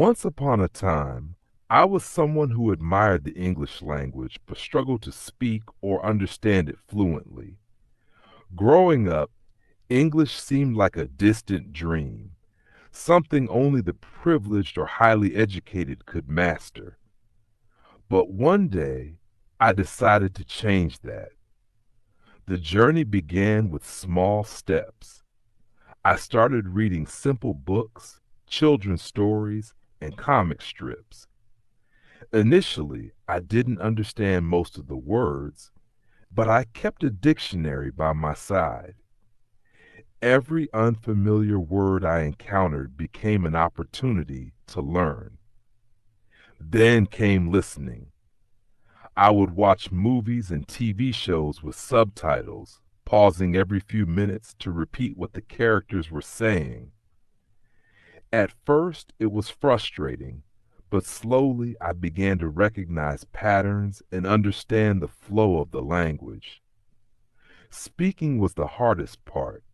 Once upon a time, I was someone who admired the English language but struggled to speak or understand it fluently. Growing up, English seemed like a distant dream, something only the privileged or highly educated could master. But one day, I decided to change that. The journey began with small steps. I started reading simple books, children's stories, and comic strips. Initially, I didn't understand most of the words, but I kept a dictionary by my side. Every unfamiliar word I encountered became an opportunity to learn. Then came listening. I would watch movies and TV shows with subtitles, pausing every few minutes to repeat what the characters were saying. At first, it was frustrating, but slowly I began to recognize patterns and understand the flow of the language. Speaking was the hardest part.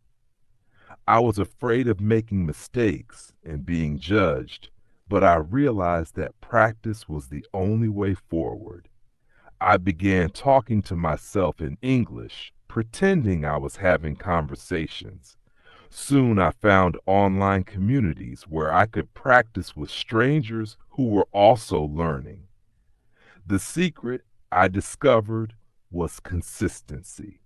I was afraid of making mistakes and being judged, but I realized that practice was the only way forward. I began talking to myself in English, pretending I was having conversations. Soon I found online communities where I could practice with strangers who were also learning. The secret, I discovered, was consistency.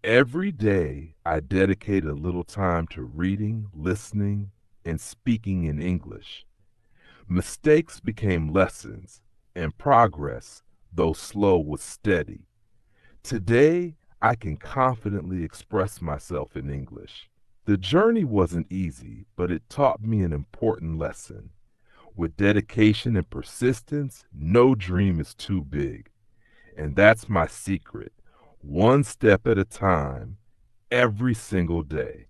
Every day I dedicated a little time to reading, listening, and speaking in English. Mistakes became lessons, and progress, though slow, was steady. Today, I can confidently express myself in English. The journey wasn't easy, but it taught me an important lesson. With dedication and persistence, no dream is too big. And that's my secret. One step at a time, every single day.